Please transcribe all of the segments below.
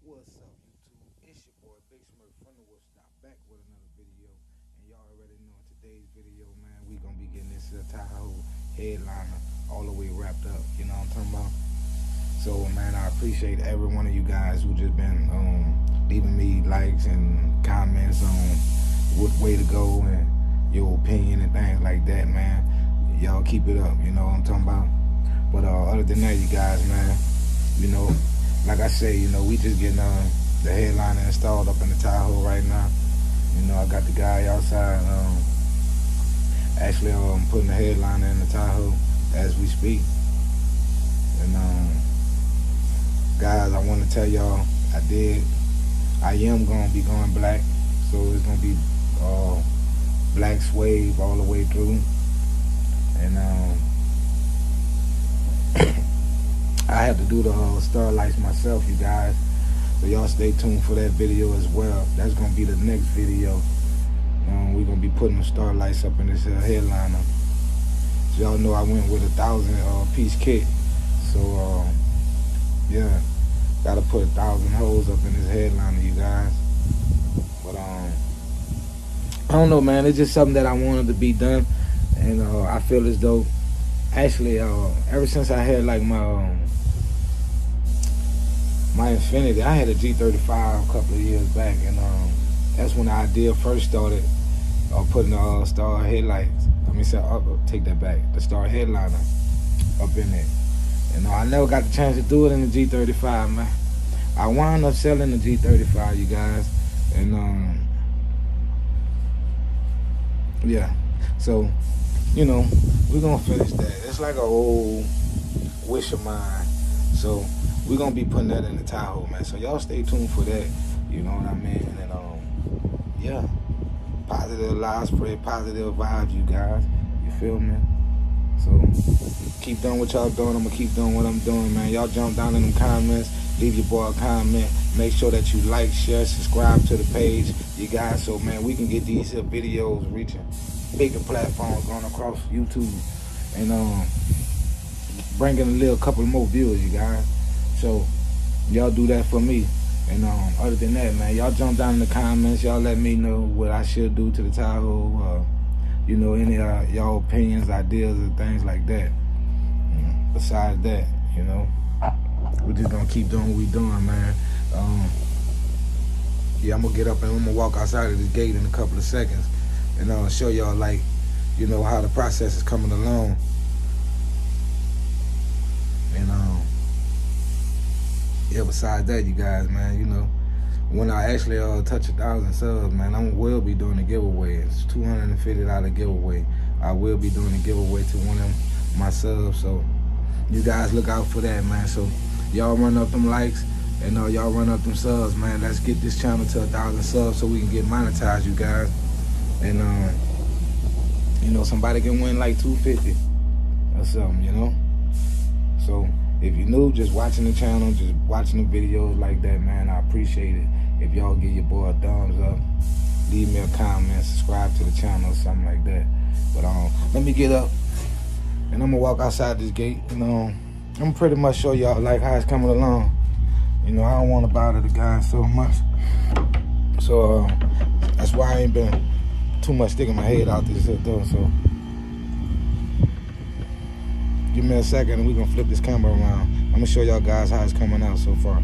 What's up, YouTube? It's your boy Big Smurf from the Wood Stop, back with another video. And y'all already know in today's video, man, we gonna be getting this Tahoe headliner all the way wrapped up. You know what I'm talking about? So, man, I appreciate every one of you guys who just been leaving me likes and comments on what way to go and your opinion and things like that, man. Y'all keep it up, you know what I'm talking about? But other than that, you guys, man, you know, like I say, you know, we just getting the headliner installed up in the Tahoe right now. You know, I got the guy outside actually putting the headliner in the Tahoe as we speak. And guys, I want to tell y'all, I am gonna be going black, so it's gonna be black suede all the way through. And I have to do the starlights myself, you guys. So y'all stay tuned for that video as well. That's gonna be the next video. We're gonna be putting the starlights up in this headliner. So y'all know I went with 1,000 piece kit. So yeah, gotta put 1,000 holes up in this headliner, you guys. But I don't know, man. It's just something that I wanted to be done, and I feel as though, actually, ever since I had like my Infiniti, I had a G35 a couple of years back, and that's when the idea first started of putting the star headlights. Take that back. The star headliner up in it. And I never got the chance to do it in the G35, man. I wound up selling the G35, you guys, and yeah. So, you know, we're gonna finish that. It's like an old wish of mine. So we're gonna be putting that in the Tahoe, man. So y'all stay tuned for that. You know what I mean? And yeah, positive lives, spread positive vibes, you guys. You feel me? So keep doing what y'all doing. I'm gonna keep doing what I'm doing, man. Y'all jump down in them comments, leave your boy a comment. Make sure that you like, share, subscribe to the page, you guys. So man, we can get these videos reaching bigger platforms going across YouTube, and bringing a little couple more viewers, you guys. So y'all do that for me. And other than that, man, y'all jump down in the comments. Y'all let me know what I should do to the Tahoe. You know, any y'all opinions, ideas, and things like that. Besides that, you know, we're just gonna keep doing what we doing, man. Yeah, I'm gonna get up and I'm gonna walk outside of this gate in a couple of seconds, and show y'all, like, you know, how the process is coming along. And yeah, besides that, you guys, man, you know, when I actually touch 1,000 subs, man, I will be doing a giveaway. It's $250 giveaway. I will be doing a giveaway to one of my subs. So you guys look out for that, man. So y'all run up them likes, and y'all run up them subs, man. Let's get this channel to 1,000 subs so we can get monetized, you guys. And you know, somebody can win like $250 or something, you know. So if you're new, just watching the channel, just watching the videos like that, man, I appreciate it. If y'all give your boy a thumbs up, leave me a comment, subscribe to the channel, something like that. But let me get up, and I'm gonna walk outside this gate, and I'm pretty much show y'all like how it's coming along. You know, I don't want to bother the guys so much, so that's why I ain't been too much sticking my head out this door. So give me a second and we're gonna flip this camera around. I'm gonna show y'all guys how it's coming out so far.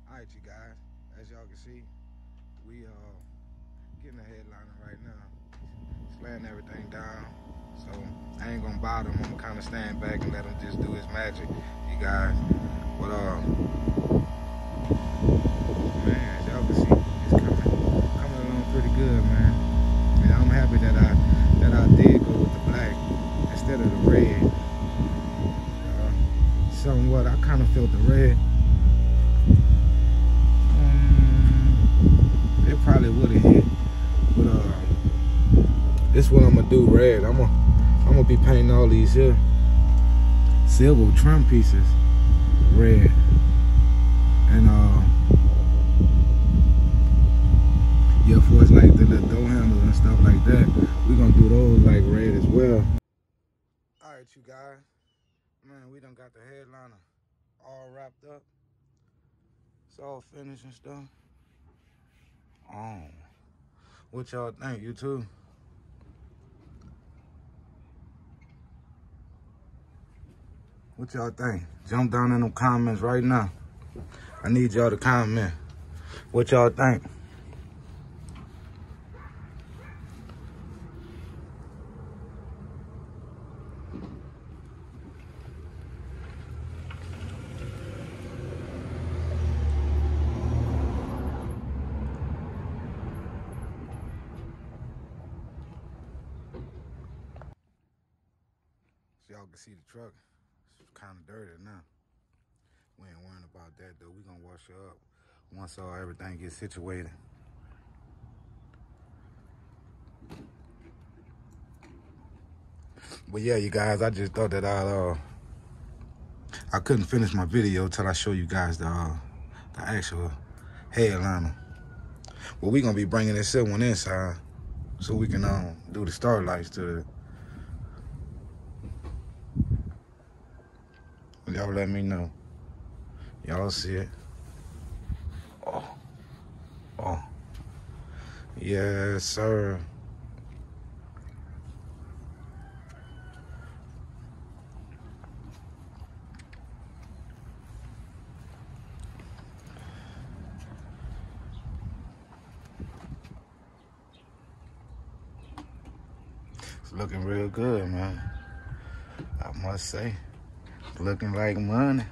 Alright, you guys, as y'all can see, we getting a headliner right now. Just laying everything down. So I ain't gonna bother him. I'm gonna kinda stand back and let him just do his magic, you guys. But man, as y'all can see, it's coming along pretty good, man. And I'm happy that I did go with the black instead of the red. Somewhat, I kind of felt the red. It probably would have hit, but this is what I'm gonna do. Red. I'm gonna be painting all these here silver trim pieces red, and yeah, for it's like the little door handles and stuff like that, we're gonna do those like red as well. All right, you guys, man, we done got the headliner all wrapped up. It's all finished and stuff. Oh, what y'all think? You too? What y'all think? Jump down in the comments right now. I need y'all to comment. What y'all think? So y'all can see the truck. It's kind of dirty now. We ain't worrying about that though. We gonna wash her up once everything gets situated. But yeah, you guys, I just thought that I couldn't finish my video till I show you guys the actual headliner. Well, we gonna be bringing this one inside so we can do the starlights to the. Y'all let me know. Y'all see it? Oh, yes, sir. It's looking real good, man. I must say, it's looking like money.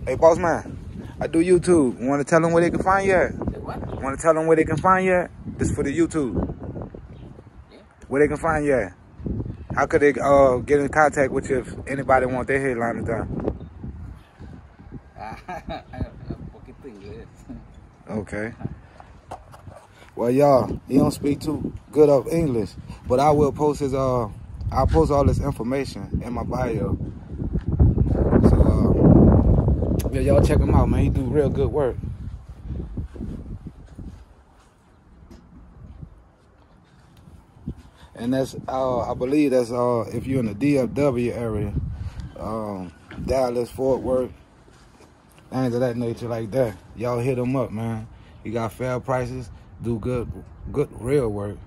Hey, boss man, I do YouTube. Want to tell them where they can find you at? What? Want to tell them where they can find you at? This for the YouTube. Yeah. Where they can find you at? How could they get in contact with you if anybody want their headliner done? Okay. Well, y'all, he don't speak too good of English, but I will post his I'll post all this information in my bio. So yeah, y'all check him out, man. He do real good work. And that's I believe that's if you're in the DFW area, Dallas, Fort Worth, things of that nature like that. Y'all hit him up, man. He got fair prices, do good real work.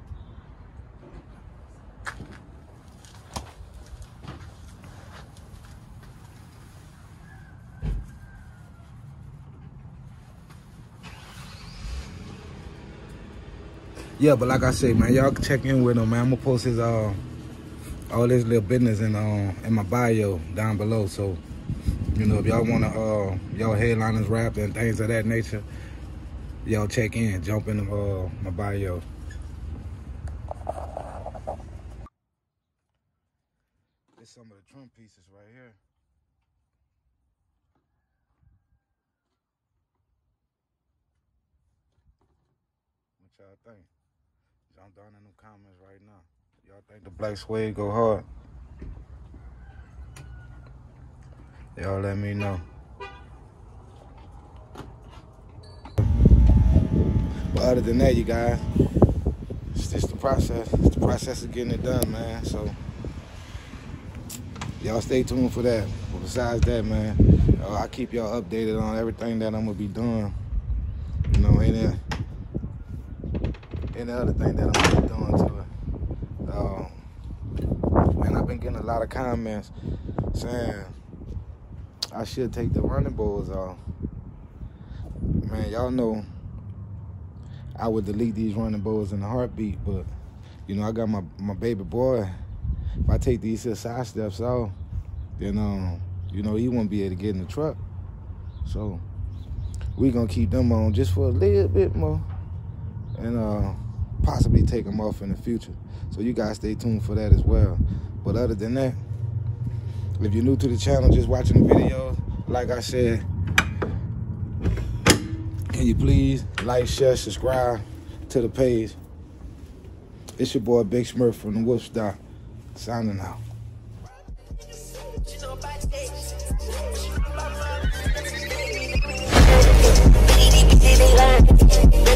Yeah, but like I say, man, y'all can check in with him, man. I'm gonna post his all this little business in my bio down below. So, you know, if y'all wanna y'all headliners wrapped and things of that nature, y'all check in, jump in my bio. There's some of the trim pieces right here. What y'all think? Jump down in the comments right now. Y'all think the black suede go hard? Y'all let me know. But other than that, you guys, it's just the process. It's the process of getting it done, man. So y'all stay tuned for that. But besides that, man, I keep y'all updated on everything that I'm gonna be doing. You know, any other thing that I'm gonna be doing to it. Man, I've been getting a lot of comments saying I should take the running boards off. Man, y'all know I would delete these running boards in a heartbeat, but you know, I got my baby boy. If I take these side steps off, then you know, he won't be able to get in the truck. So we gonna keep them on just for a little bit more, and possibly take them off in the future. So you guys stay tuned for that as well. But other than that, if you're new to the channel, just watching the videos, like I said, can you please like, share, subscribe to the page? It's your boy Big Smurf from the Wolf Stop, signing out.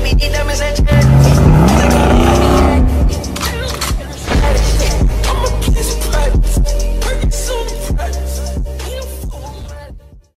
Baby,